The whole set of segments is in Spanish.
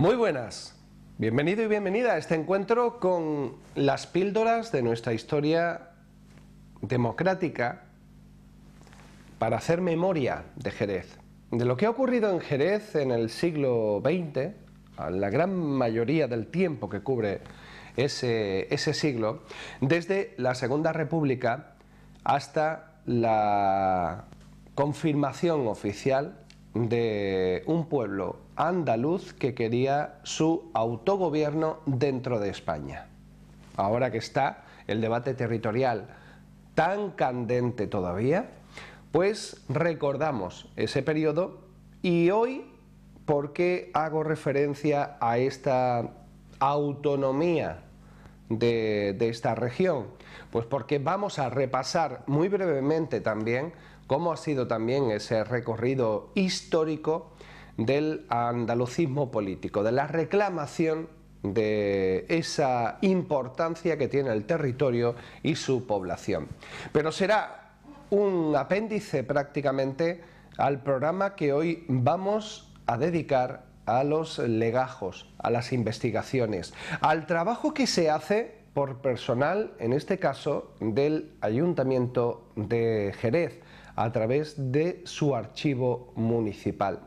Muy buenas, bienvenido y bienvenida a este encuentro con las píldoras de nuestra historia democrática para hacer memoria de Jerez, de lo que ha ocurrido en Jerez en el siglo XX, a la gran mayoría del tiempo que cubre ese siglo, desde la Segunda República hasta la confirmación oficial de un pueblo andaluz que quería su autogobierno dentro de España. Ahora que está el debate territorial tan candente todavía, pues recordamos ese periodo. Y hoy, ¿por qué hago referencia a esta autonomía de esta región? Pues porque vamos a repasar muy brevemente también cómo ha sido también ese recorrido histórico del andalucismo político, de la reclamación de esa importancia que tiene el territorio y su población. Pero será un apéndice prácticamente al programa que hoy vamos a dedicar a los legajos, a las investigaciones, al trabajo que se hace por personal, en este caso, del Ayuntamiento de Jerez, a través de su archivo municipal.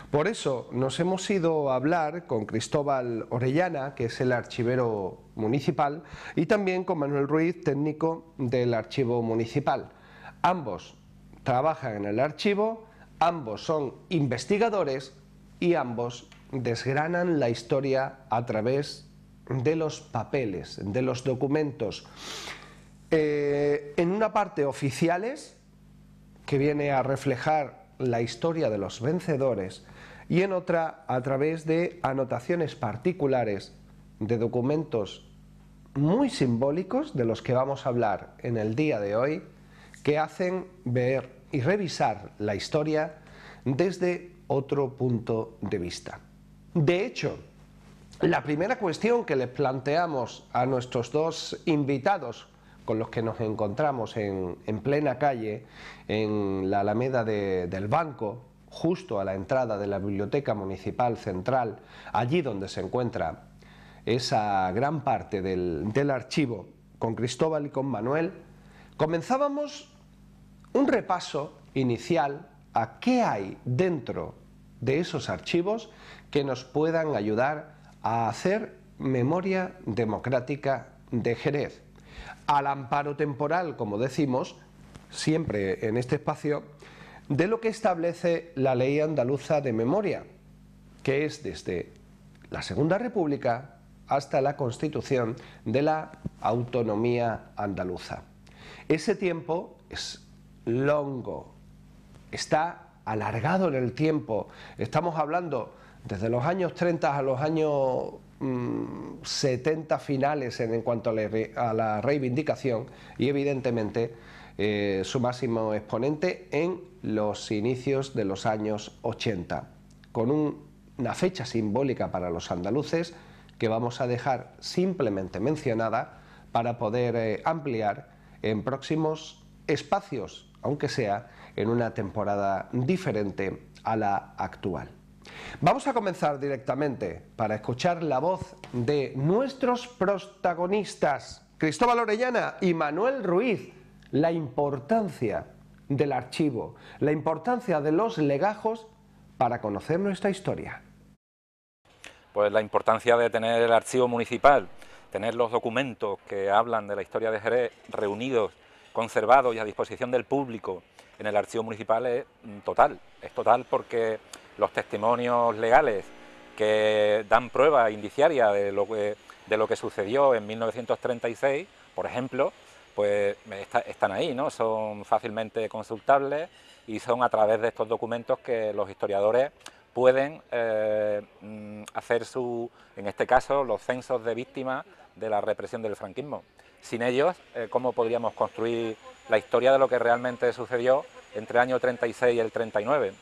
Por eso nos hemos ido a hablar con Cristóbal Orellana, que es el archivero municipal, y también con Manuel Ruiz, técnico del archivo municipal. Ambos trabajan en el archivo, ambos son investigadores y ambos desgranan la historia a través de los papeles, de los documentos, en una parte oficiales, que viene a reflejar la historia de los vencedores, y en otra a través de anotaciones particulares de documentos muy simbólicos, de los que vamos a hablar en el día de hoy, que hacen ver y revisar la historia desde otro punto de vista. De hecho, la primera cuestión que les planteamos a nuestros dos invitados con los que nos encontramos en plena calle, en la Alameda del Banco, justo a la entrada de la Biblioteca Municipal Central, allí donde se encuentra esa gran parte del archivo, con Cristóbal y con Manuel, comenzábamos un repaso inicial a qué hay dentro de esos archivos que nos puedan ayudar a hacer memoria democrática de Jerez, al amparo temporal, como decimos siempre en este espacio, de lo que establece la Ley Andaluza de Memoria, que es desde la Segunda República hasta la Constitución de la Autonomía Andaluza. Ese tiempo es longo, está alargado en el tiempo. Estamos hablando desde los años 30 a los años 70 finales en cuanto a la reivindicación, y evidentemente su máximo exponente en los inicios de los años 80, con una fecha simbólica para los andaluces que vamos a dejar simplemente mencionada para poder ampliar en próximos espacios, aunque sea en una temporada diferente a la actual. Vamos a comenzar directamente para escuchar la voz de nuestros protagonistas, Cristóbal Orellana y Manuel Ruiz, la importancia del archivo, la importancia de los legajos para conocer nuestra historia. Pues la importancia de tener el archivo municipal, tener los documentos que hablan de la historia de Jerez reunidos, conservados y a disposición del público en el archivo municipal es total porque los testimonios legales que dan prueba indiciaria de lo que sucedió en 1936, por ejemplo, pues están ahí, ¿no? Son fácilmente consultables y son a través de estos documentos que los historiadores pueden hacer en este caso, los censos de víctimas de la represión del franquismo. Sin ellos, ¿cómo podríamos construir la historia de lo que realmente sucedió entre el año 36 y el 39?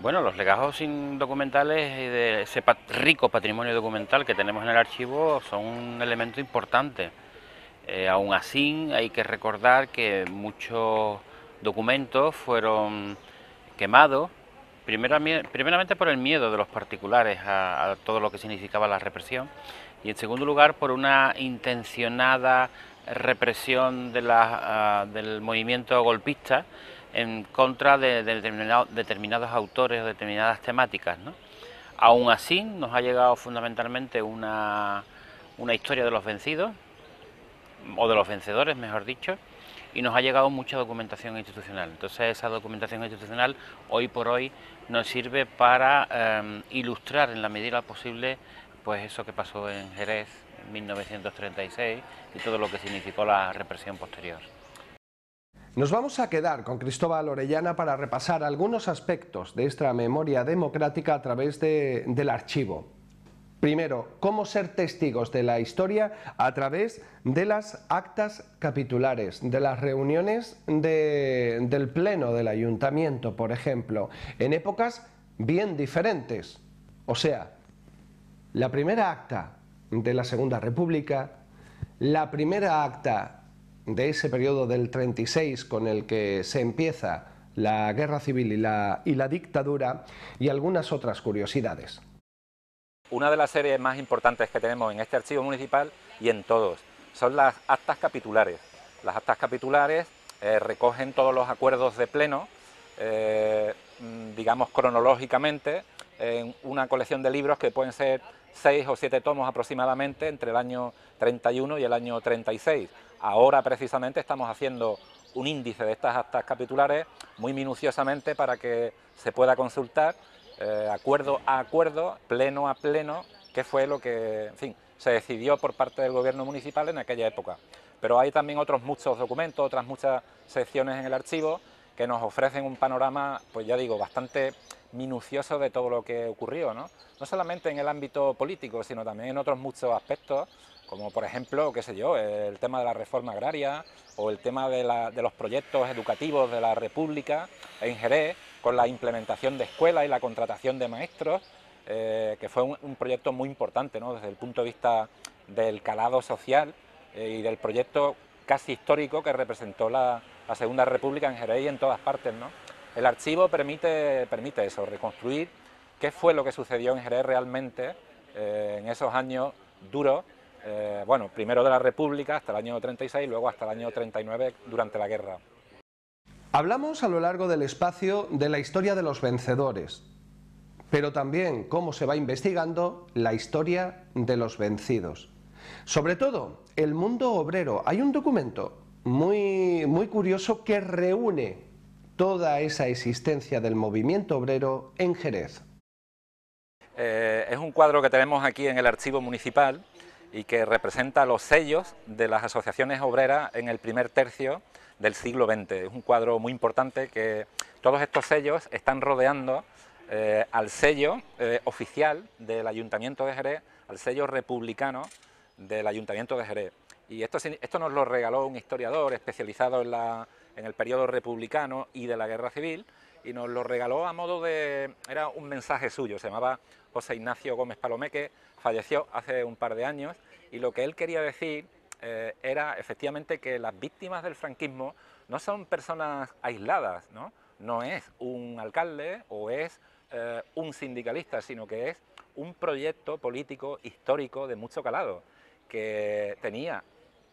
Bueno, los legajos documentales y de ese rico patrimonio documental que tenemos en el archivo son un elemento importante. Aún así, hay que recordar que muchos documentos fueron quemados Primeramente por el miedo de los particulares a todo lo que significaba la represión, y en segundo lugar por una intencionada represión del movimiento golpista en contra de determinados autores o determinadas temáticas, ¿no? Aún así nos ha llegado fundamentalmente una historia de los vencidos, o de los vencedores, mejor dicho, y nos ha llegado mucha documentación institucional. Entonces esa documentación institucional hoy por hoy nos sirve para ilustrar en la medida posible pues eso que pasó en Jerez en 1936 y todo lo que significó la represión posterior. Nos vamos a quedar con Cristóbal Orellana para repasar algunos aspectos de esta memoria democrática a través del archivo. Primero, cómo ser testigos de la historia a través de las actas capitulares, de las reuniones del pleno del ayuntamiento, por ejemplo, en épocas bien diferentes. O sea, la primera acta de la Segunda República, la primera acta de ese periodo del 36 con el que se empieza la guerra civil y la dictadura, y algunas otras curiosidades. Una de las series más importantes que tenemos en este archivo municipal y en todos son las actas capitulares. Las actas capitulares recogen todos los acuerdos de pleno, digamos cronológicamente, en una colección de libros que pueden ser 6 o 7 tomos aproximadamente entre el año 31 y el año 36. Ahora precisamente estamos haciendo un índice de estas actas capitulares muy minuciosamente para que se pueda consultar acuerdo a acuerdo, pleno a pleno, qué fue lo que, en fin, se decidió por parte del gobierno municipal en aquella época. Pero hay también otros muchos documentos, otras muchas secciones en el archivo que nos ofrecen un panorama, pues ya digo, bastante minucioso de todo lo que ocurrió, ¿no? No solamente en el ámbito político, sino también en otros muchos aspectos, como por ejemplo, qué sé yo, el tema de la reforma agraria o el tema de los proyectos educativos de la República en Jerez, con la implementación de escuelas y la contratación de maestros, que fue un proyecto muy importante, ¿no? Desde el punto de vista del calado social y del proyecto casi histórico que representó la Segunda República en Jerez y en todas partes, ¿no? El archivo permite eso, reconstruir qué fue lo que sucedió en Jerez realmente en esos años duros, bueno, primero de la República hasta el año 36, luego hasta el año 39 durante la guerra. Hablamos a lo largo del espacio de la historia de los vencedores, pero también cómo se va investigando la historia de los vencidos. Sobre todo, el mundo obrero. Hay un documento muy curioso que reúne toda esa existencia del movimiento obrero en Jerez. Es un cuadro que tenemos aquí en el archivo municipal y que representa los sellos de las asociaciones obreras en el primer tercio del siglo XX. Es un cuadro muy importante que todos estos sellos están rodeando al sello oficial del Ayuntamiento de Jerez, al sello republicano del Ayuntamiento de Jerez. Y esto nos lo regaló un historiador especializado en el periodo republicano y de la Guerra Civil, y nos lo regaló a modo de... era un mensaje suyo, se llamaba José Ignacio Gómez Palomeque, falleció hace un par de años, y lo que él quería decir era efectivamente que las víctimas del franquismo no son personas aisladas, ¿no? No es un alcalde o es un sindicalista, sino que es un proyecto político histórico de mucho calado, que tenía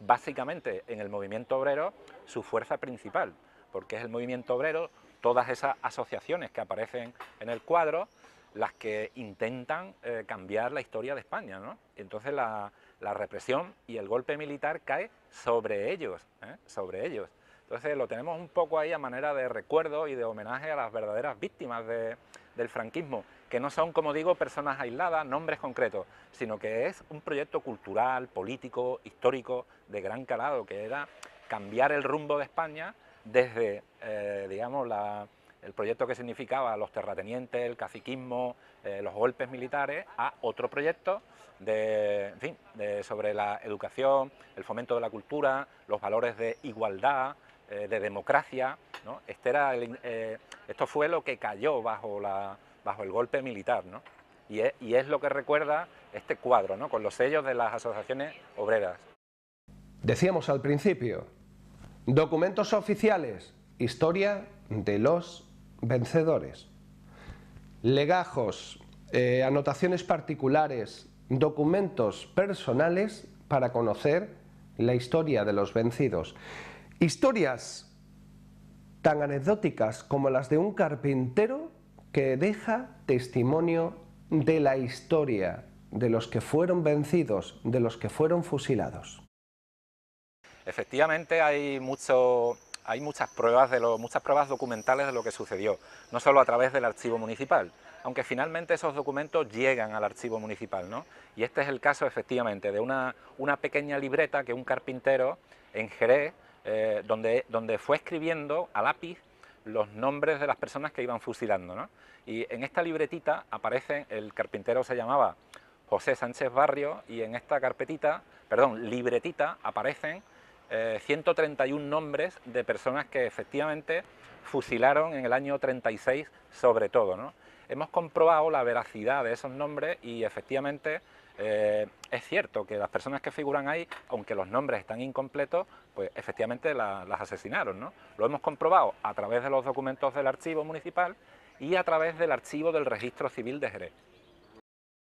básicamente en el movimiento obrero su fuerza principal, porque es el movimiento obrero, todas esas asociaciones que aparecen en el cuadro, las que intentan cambiar la historia de España, ¿no? Entonces la represión y el golpe militar cae sobre ellos, sobre ellos. Entonces lo tenemos un poco ahí a manera de recuerdo y de homenaje a las verdaderas víctimas del franquismo, que no son, como digo, personas aisladas, nombres concretos, sino que es un proyecto cultural, político, histórico, de gran calado, que era cambiar el rumbo de España desde, digamos, el proyecto que significaba los terratenientes, el caciquismo, los golpes militares, a otro proyecto sobre la educación, el fomento de la cultura, los valores de igualdad, de democracia, ¿no? Esto fue lo que cayó bajo el golpe militar, ¿no? Y es lo que recuerda este cuadro, ¿no? Con los sellos de las asociaciones obreras. Decíamos al principio, documentos oficiales, historia de los vencedores. legajos, anotaciones particulares, documentos personales para conocer la historia de los vencidos. Historias tan anecdóticas como las de un carpintero que deja testimonio de la historia de los que fueron vencidos, de los que fueron fusilados. Efectivamente hay muchas pruebas documentales de lo que sucedió, no solo a través del archivo municipal, aunque finalmente esos documentos llegan al archivo municipal, ¿no? Y este es el caso efectivamente de una pequeña libreta que un carpintero en Jerez, donde fue escribiendo a lápiz los nombres de las personas que iban fusilando, ¿no? Y en esta libretita aparecen, el carpintero se llamaba José Sánchez Barrio, y en esta libretita aparecen 131 nombres de personas que efectivamente fusilaron en el año 36 sobre todo, ¿no? Hemos comprobado la veracidad de esos nombres y efectivamente es cierto que las personas que figuran ahí, aunque los nombres están incompletos, pues efectivamente las asesinaron, ¿no? Lo hemos comprobado a través de los documentos del archivo municipal y a través del archivo del Registro Civil de Jerez.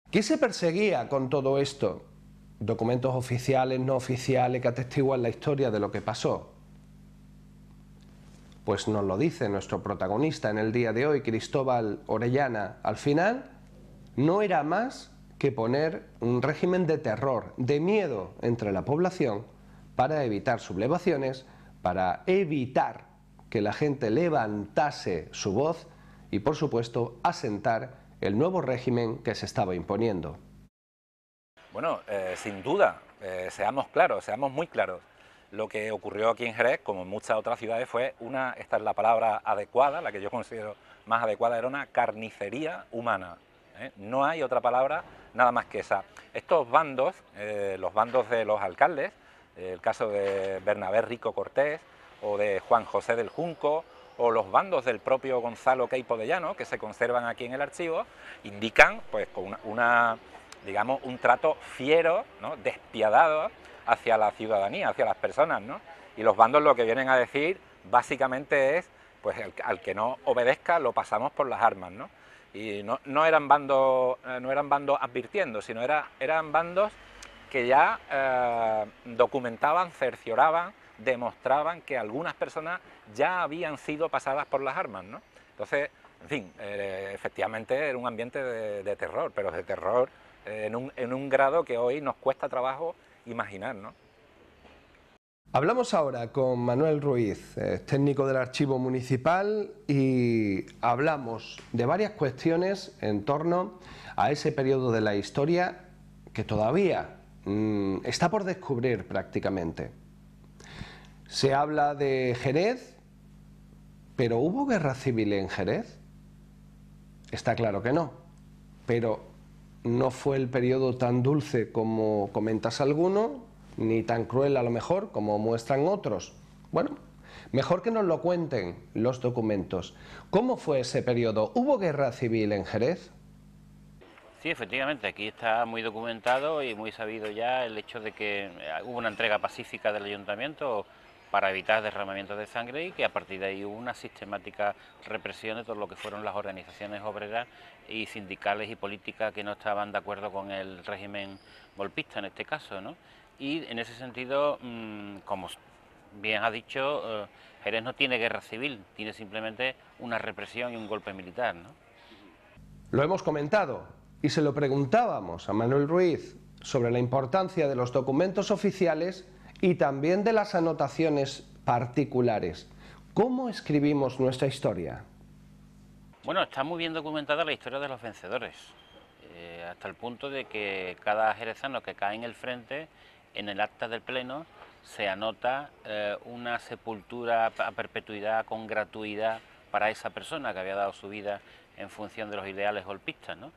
¿Qué se perseguía con todo esto? Documentos oficiales, no oficiales, que atestiguan la historia de lo que pasó. Pues nos lo dice nuestro protagonista en el día de hoy, Cristóbal Orellana. Al final, no era más que poner un régimen de terror, de miedo entre la población, para evitar sublevaciones, para evitar que la gente levantase su voz y, por supuesto, asentar el nuevo régimen que se estaba imponiendo. Bueno, sin duda, seamos claros, seamos muy claros. Lo que ocurrió aquí en Jerez, como en muchas otras ciudades, fue esta es la palabra adecuada, la que yo considero más adecuada, era una carnicería humana. No hay otra palabra nada más que esa. Estos bandos, los bandos de los alcaldes, el caso de Bernabé Rico Cortés o de Juan José del Junco, o los bandos del propio Gonzalo Queipo de Llano, que se conservan aquí en el archivo, indican pues con digamos, un trato fiero, ¿no?, despiadado hacia la ciudadanía, hacia las personas, ¿no? Y los bandos lo que vienen a decir básicamente es, pues al que no obedezca lo pasamos por las armas, ¿no? Y no eran bandos advirtiendo, sino eran bandos que ya documentaban, cercioraban, demostraban que algunas personas ya habían sido pasadas por las armas, ¿no? Entonces, en fin, efectivamente era un ambiente de terror, pero de terror en un grado que hoy nos cuesta trabajo imaginar, ¿no? Hablamos ahora con Manuel Ruiz, técnico del Archivo Municipal, y hablamos de varias cuestiones en torno a ese periodo de la historia que todavía está por descubrir prácticamente. Se habla de Jerez, pero ¿hubo guerra civil en Jerez? Está claro que no, pero no fue el periodo tan dulce como comentas alguno, ni tan cruel a lo mejor como muestran otros. Bueno, mejor que nos lo cuenten los documentos. ¿Cómo fue ese periodo? ¿Hubo guerra civil en Jerez? Sí, efectivamente, aquí está muy documentado y muy sabido ya el hecho de que hubo una entrega pacífica del ayuntamiento para evitar derramamientos de sangre y que a partir de ahí hubo una sistemática represión de todo lo que fueron las organizaciones obreras y sindicales y políticas que no estaban de acuerdo con el régimen golpista en este caso, ¿no? Y en ese sentido, como bien ha dicho, Jerez no tiene guerra civil, tiene simplemente una represión y un golpe militar, ¿no? Lo hemos comentado y se lo preguntábamos a Manuel Ruiz sobre la importancia de los documentos oficiales y también de las anotaciones particulares. ¿Cómo escribimos nuestra historia? Bueno, está muy bien documentada la historia de los vencedores, hasta el punto de que cada jerezano que cae en el frente, en el acta del pleno, se anota una sepultura a perpetuidad con gratuidad para esa persona que había dado su vida en función de los ideales golpistas, ¿no?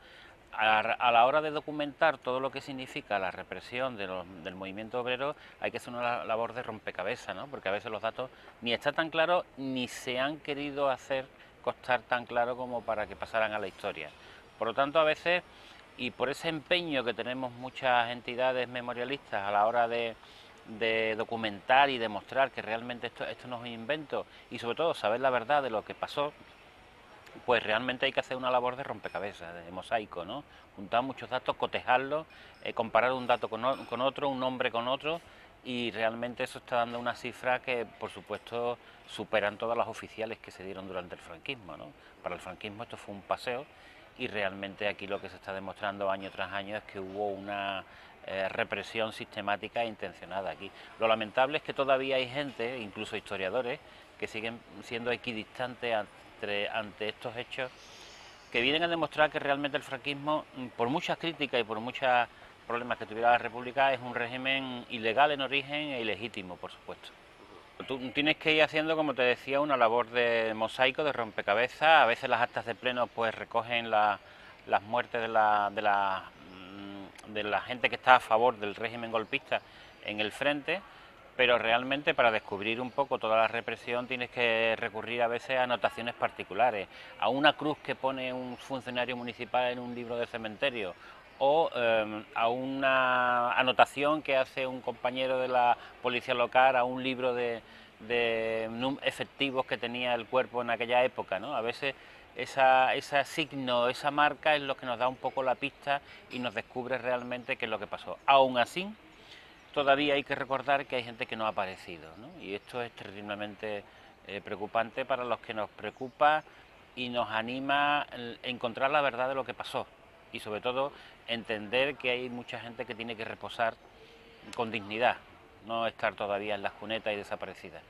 A la hora de documentar todo lo que significa la represión del movimiento obrero, hay que hacer una labor de rompecabezas, ¿no? Porque a veces los datos ni están tan claros ni se han querido hacer constar tan claro como para que pasaran a la historia. Por lo tanto, a veces, y por ese empeño que tenemos muchas entidades memorialistas a la hora de documentar y demostrar que realmente esto no es un invento y sobre todo saber la verdad de lo que pasó, pues realmente hay que hacer una labor de rompecabezas, de mosaico, ¿no? Juntar muchos datos, cotejarlos, comparar un dato con otro, un nombre con otro, y realmente eso está dando una cifra que, por supuesto, superan todas las oficiales que se dieron durante el franquismo, ¿no? Para el franquismo esto fue un paseo, y realmente aquí lo que se está demostrando año tras año es que hubo una represión sistemática e intencionada aquí. Lo lamentable es que todavía hay gente, incluso historiadores, que siguen siendo equidistantes ante estos hechos, que vienen a demostrar que realmente el franquismo, por muchas críticas y por muchos problemas que tuviera la República, es un régimen ilegal en origen e ilegítimo, por supuesto. Tú tienes que ir haciendo, como te decía, una labor de mosaico, de rompecabezas. A veces las actas de pleno pues recogen las muertes de la gente que está a favor del régimen golpista en el frente, pero realmente para descubrir un poco toda la represión tienes que recurrir a veces a anotaciones particulares, a una cruz que pone un funcionario municipal en un libro de cementerio, o a una anotación que hace un compañero de la policía local a un libro de efectivos que tenía el cuerpo en aquella época, ¿no? A veces ese signo, esa marca es lo que nos da un poco la pista y nos descubre realmente qué es lo que pasó. Aún así, todavía hay que recordar que hay gente que no ha aparecido, ¿no? Y esto es terriblemente preocupante para los que nos preocupa y nos anima a encontrar la verdad de lo que pasó, y sobre todo entender que hay mucha gente que tiene que reposar con dignidad, no estar todavía en las cunetas y desaparecida.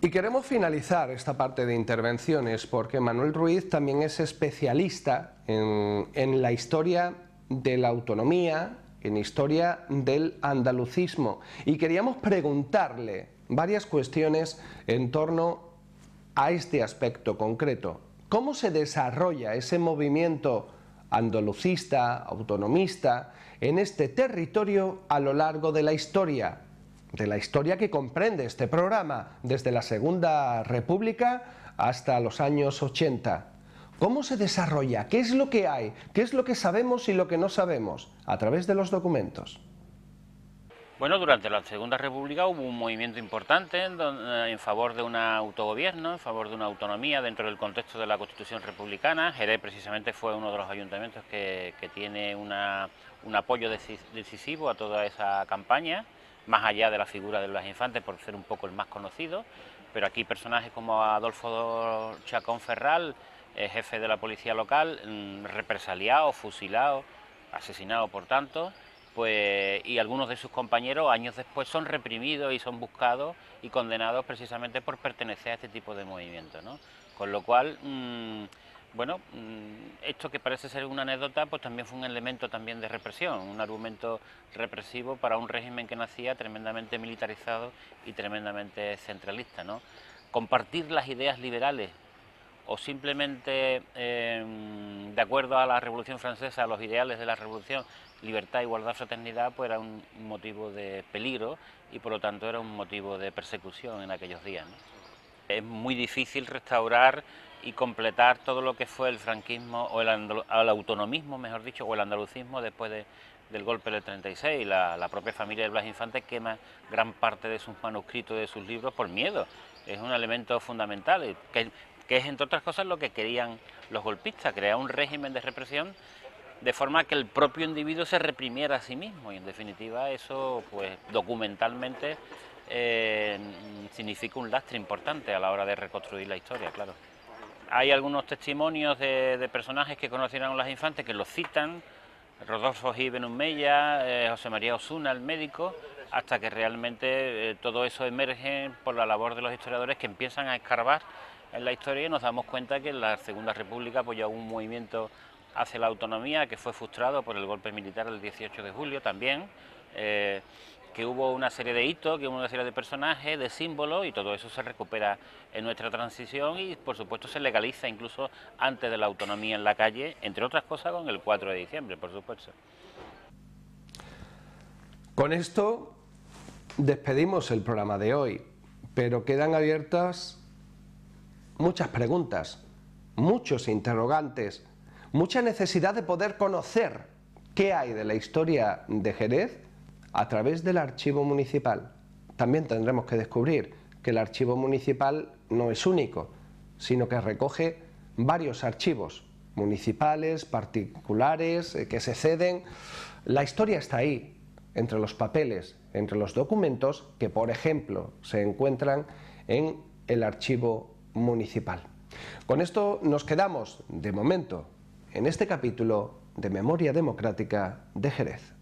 Y queremos finalizar esta parte de intervenciones porque Manuel Ruiz también es especialista en la historia de la autonomía, en historia del andalucismo, y queríamos preguntarle varias cuestiones en torno a este aspecto concreto. ¿Cómo se desarrolla ese movimiento andalucista, autonomista, en este territorio a lo largo de la historia que comprende este programa desde la Segunda República hasta los años 80? ¿Cómo se desarrolla? ¿Qué es lo que hay? ¿Qué es lo que sabemos y lo que no sabemos? A través de los documentos. Bueno, durante la Segunda República hubo un movimiento importante en favor de un autogobierno, en favor de una autonomía dentro del contexto de la Constitución republicana. Jerez precisamente fue uno de los ayuntamientos que tiene un apoyo decisivo a toda esa campaña, más allá de la figura de Blas Infante por ser un poco el más conocido, pero aquí personajes como Adolfo Chacón Ferral, jefe de la policía local, represaliado, fusilado, asesinado por tanto, pues, y algunos de sus compañeros años después son reprimidos y son buscados y condenados precisamente por pertenecer a este tipo de movimientos, ¿no? Con lo cual, bueno, esto que parece ser una anécdota, pues también fue un elemento también de represión, un argumento represivo para un régimen que nacía tremendamente militarizado y tremendamente centralista, ¿no? Compartir las ideas liberales o simplemente de acuerdo a la Revolución Francesa, a los ideales de la Revolución, libertad, igualdad, fraternidad, pues era un motivo de peligro y por lo tanto era un motivo de persecución en aquellos días, ¿no? Es muy difícil restaurar y completar todo lo que fue el franquismo o el autonomismo, mejor dicho, o el andalucismo después del golpe del 36. La propia familia de Blas Infante quema gran parte de sus manuscritos, de sus libros, por miedo. Es un elemento fundamental, que es entre otras cosas lo que querían los golpistas, crear un régimen de represión de forma que el propio individuo se reprimiera a sí mismo, y en definitiva eso pues documentalmente significa un lastre importante a la hora de reconstruir la historia, claro. Hay algunos testimonios de personajes que conocieron a Blas Infante que los citan, Rodolfo Gil Benumella, José María Osuna, el médico, hasta que realmente todo eso emerge por la labor de los historiadores que empiezan a escarbar en la historia y nos damos cuenta que en la Segunda República pues ya hubo un movimiento hacia la autonomía que fue frustrado por el golpe militar del 18 de julio también, que hubo una serie de hitos, que hubo una serie de personajes, de símbolos, y todo eso se recupera en nuestra transición y por supuesto se legaliza incluso antes de la autonomía en la calle, entre otras cosas con el 4 de diciembre, por supuesto. Con esto despedimos el programa de hoy, pero quedan abiertas muchas preguntas, muchos interrogantes, mucha necesidad de poder conocer qué hay de la historia de Jerez a través del archivo municipal. También tendremos que descubrir que el archivo municipal no es único, sino que recoge varios archivos municipales, particulares, que se ceden. La historia está ahí, entre los papeles, entre los documentos que, por ejemplo, se encuentran en el archivo municipal. Con esto nos quedamos, de momento, en este capítulo de Memoria Democrática de Jerez.